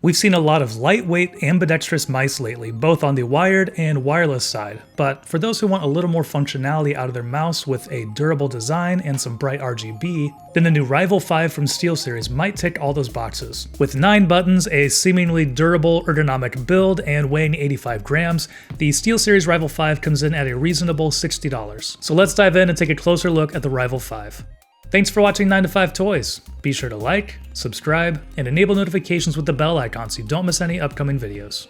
We've seen a lot of lightweight, ambidextrous mice lately, both on the wired and wireless side, but for those who want a little more functionality out of their mouse with a durable design and some bright RGB, then the new Rival 5 from SteelSeries might tick all those boxes. With 9 buttons, a seemingly durable ergonomic build, and weighing 85 grams, the SteelSeries Rival 5 comes in at a reasonable $60. So let's dive in and take a closer look at the Rival 5. Thanks for watching 9 to 5 Toys. Be sure to like, subscribe, and enable notifications with the bell icon so you don't miss any upcoming videos.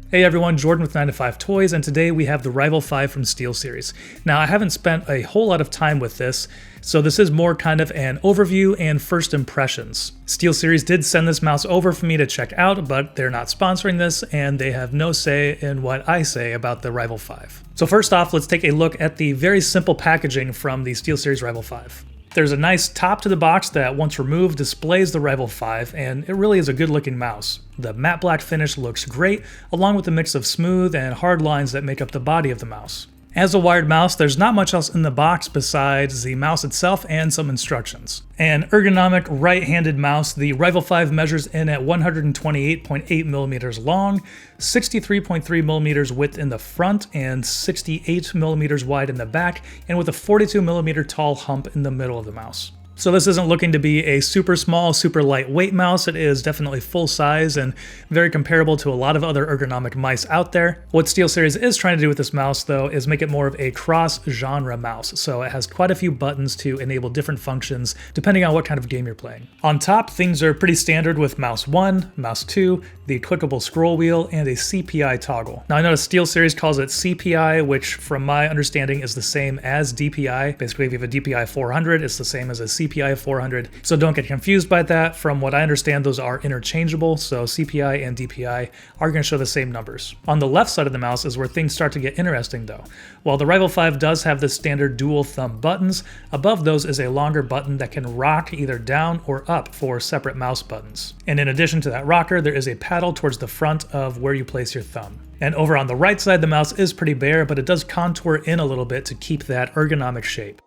Hey everyone, Jordan with 9 to 5 Toys, and today we have the Rival 5 from SteelSeries. Now, I haven't spent a whole lot of time with this, so this is more kind of an overview and first impressions. SteelSeries did send this mouse over for me to check out, but they're not sponsoring this, and they have no say in what I say about the Rival 5. So first off, let's take a look at the very simple packaging from the SteelSeries Rival 5. There's a nice top to the box that, once removed, displays the Rival 5, and it really is a good looking mouse. The matte black finish looks great, along with the mix of smooth and hard lines that make up the body of the mouse. As a wired mouse, there's not much else in the box besides the mouse itself and some instructions. An ergonomic right-handed mouse, the Rival 5 measures in at 128.8 millimeters long, 63.3 millimeters width in the front, and 68 millimeters wide in the back, and with a 42 millimeter tall hump in the middle of the mouse. So this isn't looking to be a super small, super lightweight mouse. It is definitely full size and very comparable to a lot of other ergonomic mice out there. What SteelSeries is trying to do with this mouse, though, is make it more of a cross-genre mouse. So it has quite a few buttons to enable different functions depending on what kind of game you're playing. On top, things are pretty standard with mouse 1, mouse 2, the clickable scroll wheel, and a CPI toggle. Now I notice SteelSeries calls it CPI, which from my understanding is the same as DPI. Basically, if you have a DPI 400, it's the same as a CPI 400, so don't get confused by that. From what I understand, those are interchangeable, so CPI and DPI are going to show the same numbers. On the left side of the mouse is where things start to get interesting though. While the Rival 5 does have the standard dual thumb buttons, above those is a longer button that can rock either down or up for separate mouse buttons. And in addition to that rocker, there is a paddle towards the front of where you place your thumb. And over on the right side, the mouse is pretty bare, but it does contour in a little bit to keep that ergonomic shape.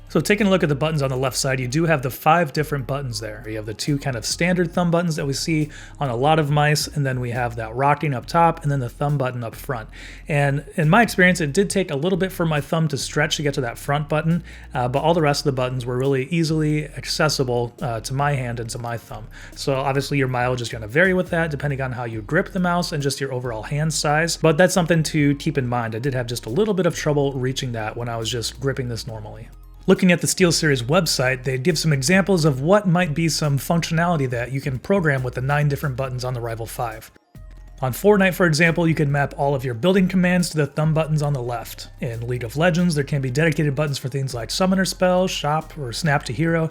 So taking a look at the buttons on the left side, you do have the 5 different buttons there. You have the 2 kind of standard thumb buttons that we see on a lot of mice, and then we have that rocking up top, and then the thumb button up front. And in my experience, it did take a little bit for my thumb to stretch to get to that front button, but all the rest of the buttons were really easily accessible to my hand and to my thumb. So obviously your mileage is going to vary with that, depending on how you grip the mouse and just your overall hand size, but that's something to keep in mind. I did have just a little bit of trouble reaching that when I was just gripping this normally. Looking at the SteelSeries website, they give some examples of what might be some functionality that you can program with the 9 different buttons on the Rival 5. On Fortnite, for example, you can map all of your building commands to the thumb buttons on the left. In League of Legends, there can be dedicated buttons for things like Summoner Spell, Shop, or Snap to Hero.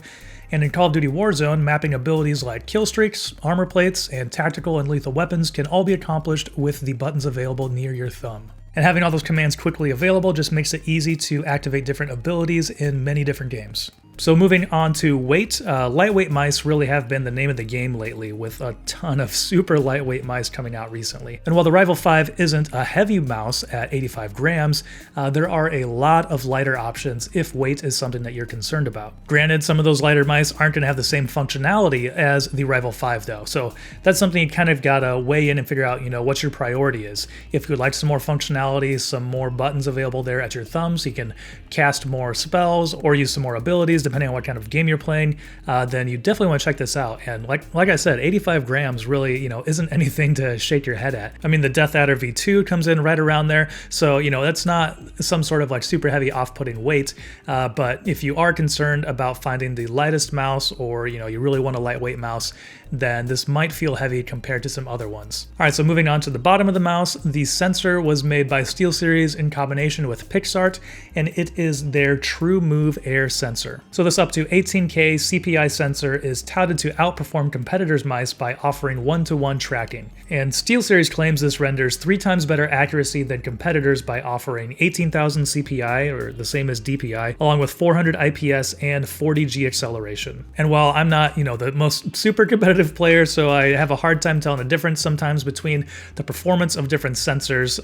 And in Call of Duty Warzone, mapping abilities like kill streaks, armor plates, and tactical and lethal weapons can all be accomplished with the buttons available near your thumb. And having all those commands quickly available just makes it easy to activate different abilities in many different games. So moving on to weight, lightweight mice really have been the name of the game lately, with a ton of super lightweight mice coming out recently. And while the Rival 5 isn't a heavy mouse at 85 grams, there are a lot of lighter options if weight is something that you're concerned about. Granted, some of those lighter mice aren't going to have the same functionality as the Rival 5 though, so that's something you kind of gotta weigh in and figure out, what your priority is. If you would like some more functionality, some more buttons available there at your thumb so you can cast more spells or use some more abilities, depending on what kind of game you're playing, then you definitely want to check this out. And like I said, 85 grams really, isn't anything to shake your head at. I mean, the Death Adder V2 comes in right around there, so that's not some sort of like super heavy off-putting weight. But if you are concerned about finding the lightest mouse, or you really want a lightweight mouse, then this might feel heavy compared to some other ones. All right, so moving on to the bottom of the mouse, the sensor was made by SteelSeries in combination with PixArt, and it is their True Move Air sensor. So this up to 18K CPI sensor is touted to outperform competitors' mice by offering 1-to-1 tracking. And SteelSeries claims this renders 3 times better accuracy than competitors by offering 18,000 CPI, or the same as DPI, along with 400 IPS and 40G acceleration. And while I'm not, the most super competitive player, so I have a hard time telling the difference sometimes between the performance of different sensors,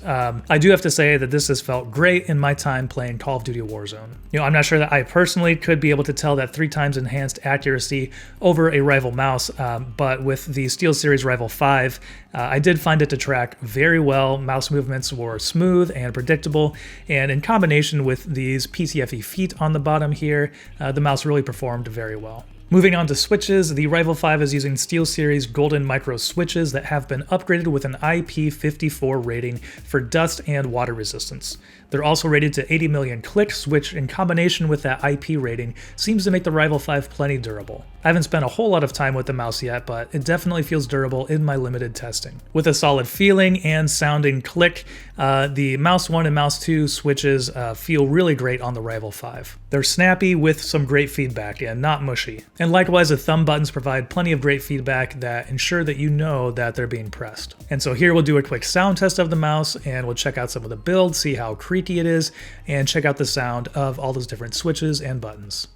I do have to say that this has felt great in my time playing Call of Duty Warzone. I'm not sure that I personally could be able to tell that 3 times enhanced accuracy over a Rival mouse, but with the SteelSeries Rival 5, I did find it to track very well. Mouse movements were smooth and predictable, and in combination with these PTFE feet on the bottom here, the mouse really performed very well. Moving on to switches, the Rival 5 is using SteelSeries Golden Micro switches that have been upgraded with an IP54 rating for dust and water resistance. They're also rated to 80 million clicks, which in combination with that IP rating seems to make the Rival 5 plenty durable. I haven't spent a whole lot of time with the mouse yet, but it definitely feels durable in my limited testing. With a solid feeling and sounding click, the Mouse 1 and Mouse 2 switches feel really great on the Rival 5. They're snappy with some great feedback and not mushy. And likewise, the thumb buttons provide plenty of great feedback that ensure that you know that they're being pressed. And so here we'll do a quick sound test of the mouse, and we'll check out some of the build, see how creaky it is, and check out the sound of all those different switches and buttons.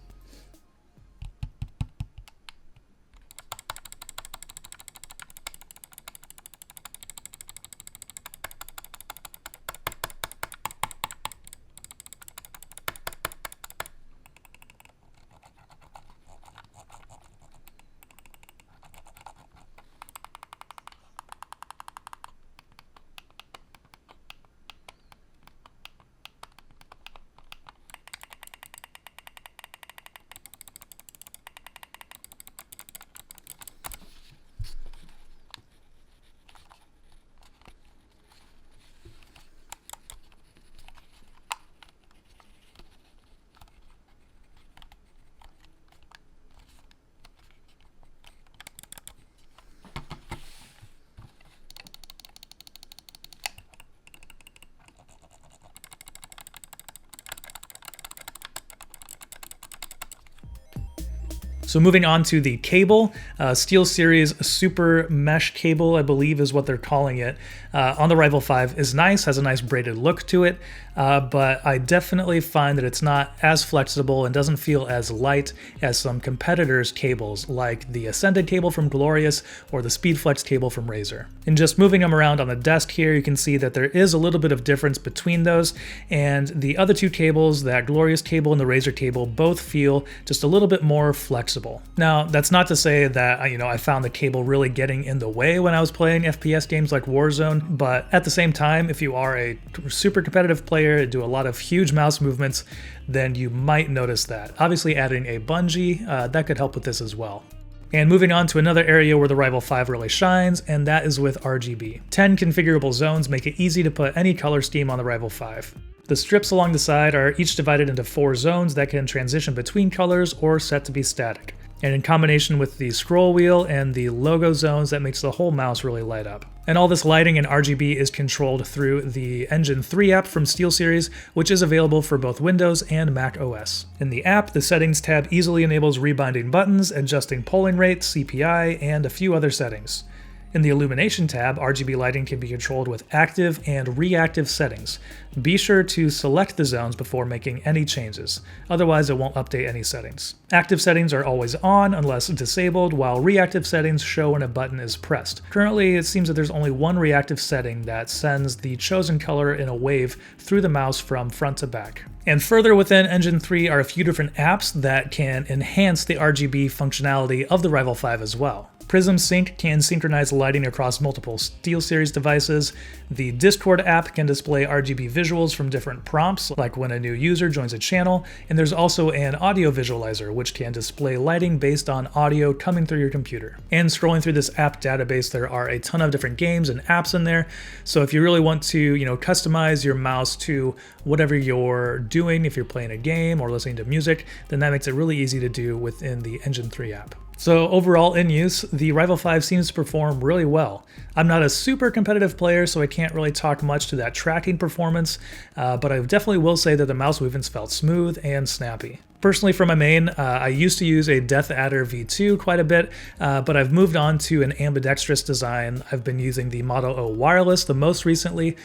So moving on to the cable, SteelSeries Super Mesh Cable, I believe is what they're calling it, on the Rival 5 is nice, has a nice braided look to it, but I definitely find that it's not as flexible and doesn't feel as light as some competitors' cables like the Ascended cable from Glorious or the SpeedFlex cable from Razer. And just moving them around on the desk here, you can see that there is a little bit of difference between those, and the other two cables, that Glorious cable and the Razer cable, both feel just a little bit more flexible. Now, that's not to say that I found the cable really getting in the way when I was playing FPS games like Warzone, but at the same time, if you are a super competitive player, do a lot of huge mouse movements, then you might notice that. Obviously, adding a bungee, that could help with this as well. And moving on to another area where the Rival 5 really shines, and that is with RGB. 10 configurable zones make it easy to put any color scheme on the Rival 5. The strips along the side are each divided into 4 zones that can transition between colors or set to be static. And in combination with the scroll wheel and the logo zones, that makes the whole mouse really light up. And all this lighting and RGB is controlled through the Engine 3 app from SteelSeries, which is available for both Windows and Mac OS. In the app, the Settings tab easily enables rebinding buttons, adjusting polling rate, CPI, and a few other settings. In the Illumination tab, RGB lighting can be controlled with active and reactive settings. Be sure to select the zones before making any changes, otherwise it won't update any settings. Active settings are always on unless disabled, while reactive settings show when a button is pressed. Currently, it seems that there's only one reactive setting that sends the chosen color in a wave through the mouse from front to back. And further within Engine 3 are a few different apps that can enhance the RGB functionality of the Rival 5 as well. Prism Sync can synchronize lighting across multiple SteelSeries devices. The Discord app can display RGB visuals from different prompts, like when a new user joins a channel, and there's also an audio visualizer, which can display lighting based on audio coming through your computer. And scrolling through this app database, there are a ton of different games and apps in there, so if you really want to, customize your mouse to whatever you're doing, if you're playing a game or listening to music, then that makes it really easy to do within the Engine 3 app. So overall in use, the Rival 5 seems to perform really well. I'm not a super competitive player, so I can't really talk much to that tracking performance, but I definitely will say that the mouse movements felt smooth and snappy. Personally, for my main, I used to use a Death Adder V2 quite a bit, but I've moved on to an ambidextrous design. I've been using the Model O wireless the most recently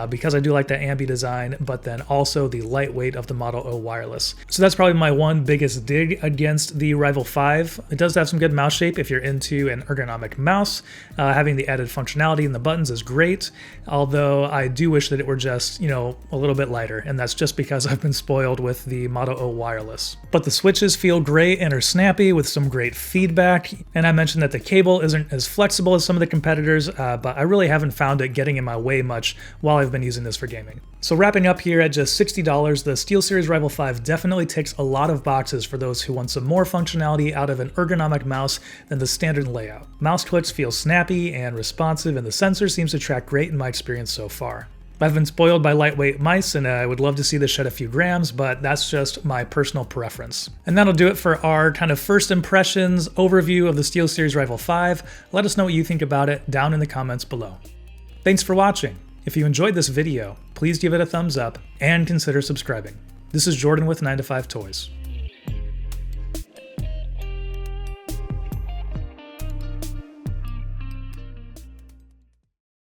because I do like that ambi design, but then also the lightweight of the Model O wireless. So that's probably my one biggest dig against the Rival 5. It does have some good mouse shape if you're into an ergonomic mouse. Having the added functionality in the buttons is great, although I do wish that it were just, a little bit lighter, and that's just because I've been spoiled with the Model O wireless. mouse. But the switches feel great and are snappy with some great feedback, and I mentioned that the cable isn't as flexible as some of the competitors, but I really haven't found it getting in my way much while I've been using this for gaming. So wrapping up here at just $60, the SteelSeries Rival 5 definitely ticks a lot of boxes for those who want some more functionality out of an ergonomic mouse than the standard layout. Mouse clicks feel snappy and responsive, and the sensor seems to track great in my experience so far. I've been spoiled by lightweight mice, and I would love to see this shed a few grams, but that's just my personal preference. And that'll do it for our kind of first impressions overview of the SteelSeries Rival 5. Let us know what you think about it down in the comments below. Thanks for watching. If you enjoyed this video, please give it a thumbs up and consider subscribing. This is Jordan with 9to5 Toys.